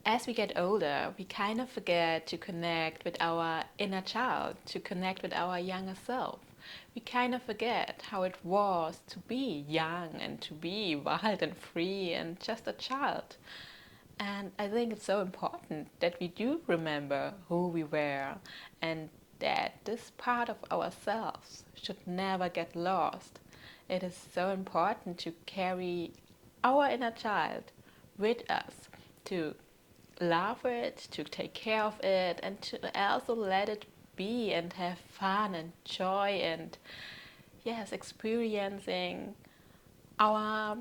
As we get older, we kind of forget to connect with our inner child, to connect with our younger self. We kind of forget how it was to be young and to be wild and free and just a child. And I think it's so important that we do remember who we were and that this part of ourselves should never get lost. It is so important to carry our inner child with us, to love it, to take care of it, and to also let it be and have fun and joy and, yes, experiencing our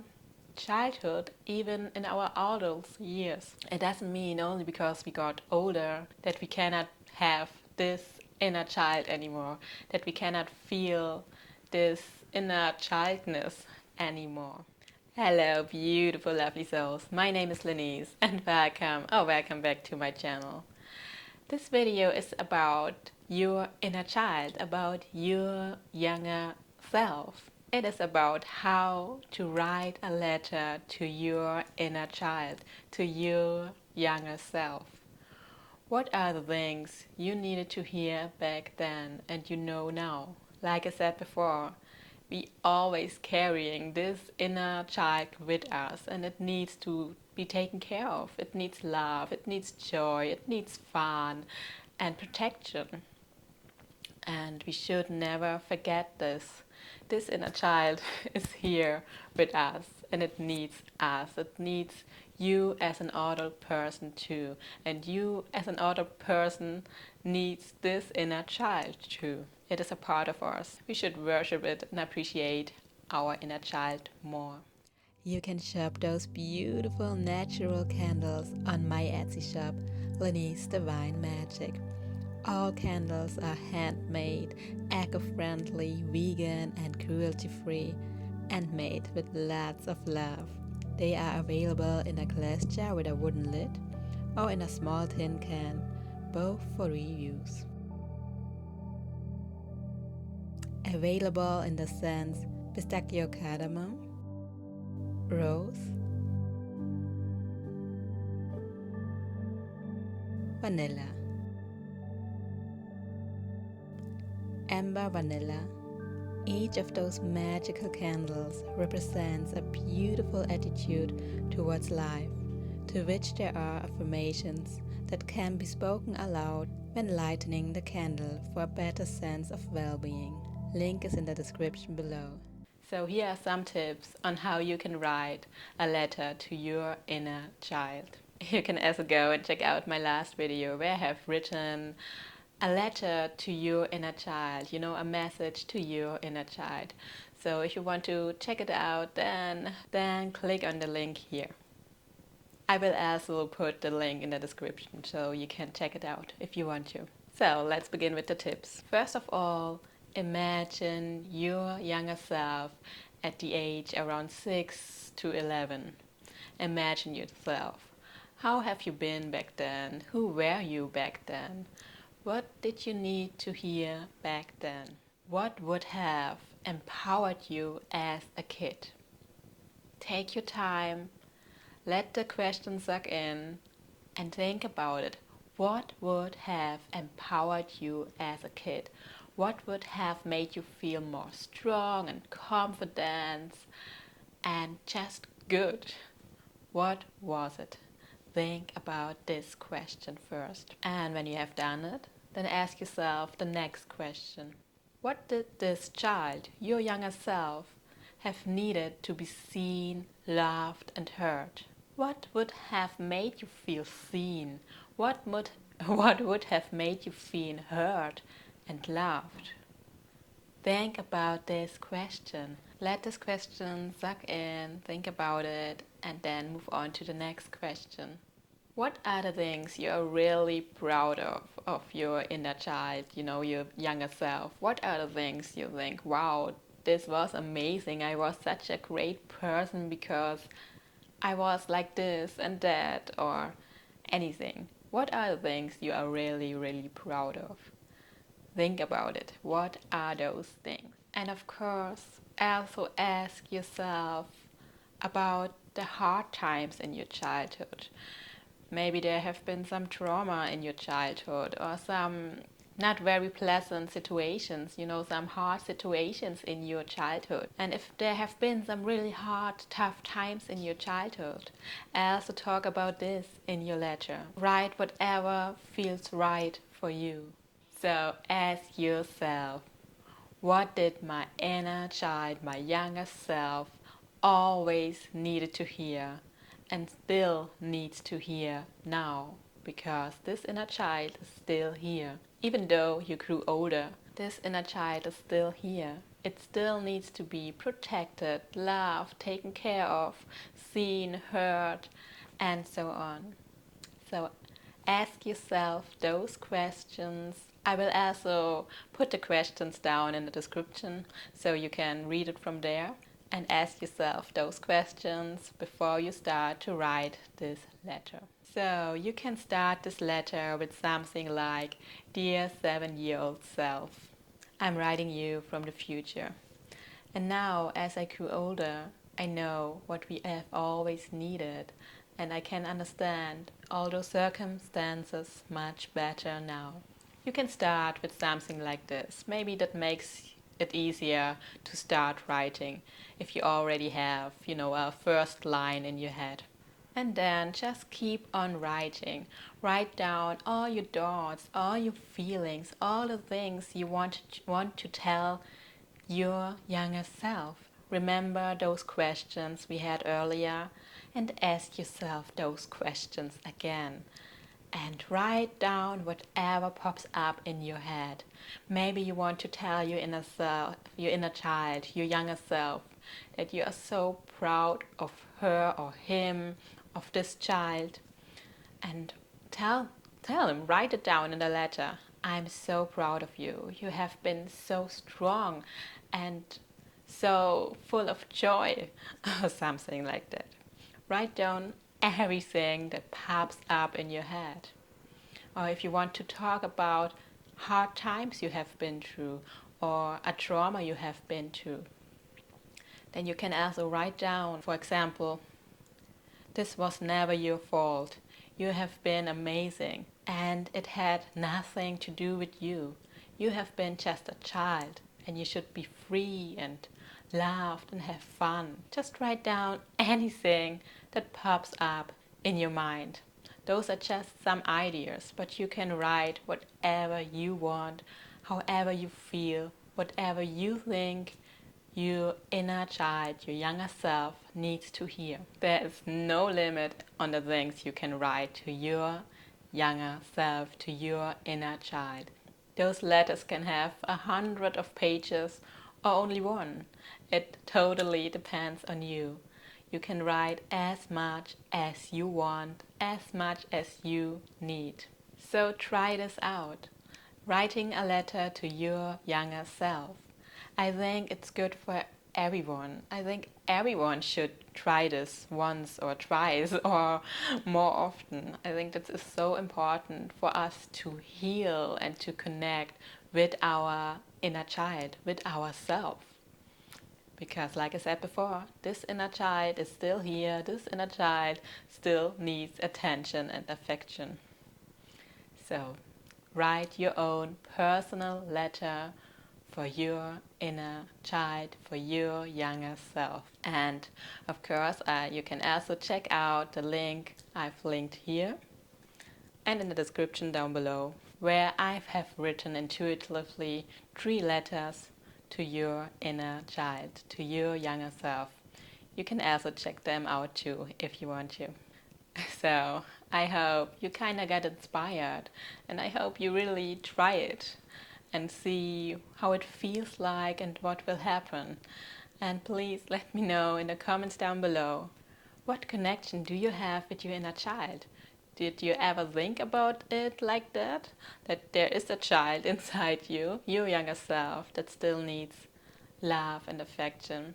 childhood even in our adult years. It doesn't mean only because we got older that we cannot have this inner child anymore, that we cannot feel this inner childness anymore. Hello, beautiful, lovely souls. My name is Lynice and welcome back to my channel. This video is about your inner child, about your younger self. It is about how to write a letter to your inner child, to your younger self. What are the things you needed to hear back then and you know now? Like I said before, we always carrying this inner child with us, and it needs to be taken care of. It needs love, it needs joy, it needs fun and protection. And we should never forget this. This inner child is here with us, and it needs us. It needs you as an adult person too. And you as an adult person needs this inner child too. It is a part of us. We should worship it and appreciate our inner child more. You can shop those beautiful natural candles on my Etsy shop, LyniceDivineMagic. All candles are handmade, eco-friendly, vegan and cruelty-free, and made with lots of love. They are available in a glass jar with a wooden lid or in a small tin can, both for reuse. Available in the scents pistachio cardamom, rose, vanilla, amber vanilla. Each of those magical candles represents a beautiful attitude towards life, to which there are affirmations that can be spoken aloud when lighting the candle for a better sense of well-being. Link is in the description below. So here are some tips on how you can write a letter to your inner child. You can also go and check out my last video where I have written a letter to your inner child, a message to your inner child. So if you want to check it out, then click on the link here. I will also put the link in the description so you can check it out if you want to. So let's begin with the tips. First of all, imagine your younger self at the age around 6 to 11. Imagine yourself. How have you been back then? Who were you back then? What did you need to hear back then? What would have empowered you as a kid? Take your time, let the question suck in, and think about it. What would have empowered you as a kid? What would have made you feel more strong and confident and just good? What was it? Think about this question first. And when you have done it, then ask yourself the next question. What did this child, your younger self, have needed to be seen, loved and heard? What would have made you feel seen? What would have made you feel heard and loved? Think about this question. Let this question suck in, think about it, and then move on to the next question. What are the things you're really proud of your inner child, your younger self? What are the things you think, wow, this was amazing, I was such a great person because I was like this and that, or anything? What are the things you are really, really proud of? Think about it. What are those things? And of course, also ask yourself about the hard times in your childhood. Maybe there have been some trauma in your childhood or some not very pleasant situations, some hard situations in your childhood. And if there have been some really hard, tough times in your childhood, also talk about this in your letter. Write whatever feels right for you. So ask yourself, what did my inner child, my younger self, always needed to hear and still needs to hear now? Because this inner child is still here. Even though you grew older, this inner child is still here. It still needs to be protected, loved, taken care of, seen, heard, and so on. So ask yourself those questions. I will also put the questions down in the description so you can read it from there, and ask yourself those questions before you start to write this letter. So you can start this letter with something like, Dear 7-year-old self, I'm writing you from the future. And now, as I grew older, I know what we have always needed, and I can understand all those circumstances much better now. You can start with something like this. Maybe that makes it easier to start writing if you already have, a first line in your head. And then just keep on writing. Write down all your thoughts, all your feelings, all the things you want to tell your younger self. Remember those questions we had earlier and ask yourself those questions again. And write down whatever pops up in your head. Maybe you want to tell your inner child, your younger self, that you are so proud of her or him, of this child. And tell him, write it down in the letter. I'm so proud of you. You have been so strong and so full of joy, or something like that. Write down everything that pops up in your head. Or if you want to talk about hard times you have been through or a trauma you have been through, then you can also write down, for example, this was never your fault. You have been amazing, and it had nothing to do with you. You have been just a child, and you should be free and loved and have fun. Just write down anything that pops up in your mind. Those are just some ideas, but you can write whatever you want, however you feel, whatever you think your inner child, your younger self, needs to hear. There is no limit on the things you can write to your younger self, to your inner child. Those letters can have 100 of pages or only one. It totally depends on you. You can write as much as you want, as much as you need. So try this out. Writing a letter to your younger self. I think it's good for everyone. I think everyone should try this once or twice or more often. I think that is so important for us to heal and to connect with our inner child, with ourselves. Because like I said before, this inner child is still here, this inner child still needs attention and affection. So write your own personal letter for your inner child, for your younger self. And of course, you can also check out the link I've linked here and in the description down below, where I have written intuitively 3 letters to your inner child, to your younger self. You can also check them out too if you want to. So I hope you kind of got inspired, and I hope you really try it and see how it feels like and what will happen. And please let me know in the comments down below, what connection do you have with your inner child? Did you ever think about it like that? That there is a child inside you, your younger self, that still needs love and affection?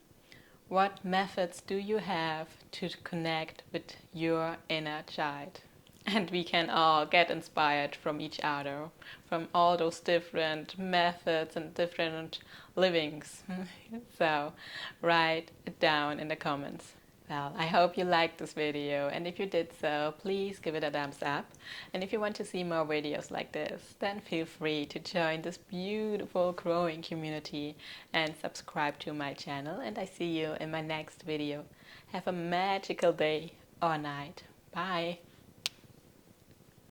What methods do you have to connect with your inner child? And we can all get inspired from each other, from all those different methods and different livings. So write it down in the comments. Well, I hope you liked this video, and if you did so, please give it a thumbs up. And if you want to see more videos like this, then feel free to join this beautiful growing community and subscribe to my channel, and I see you in my next video. Have a magical day or night. Bye!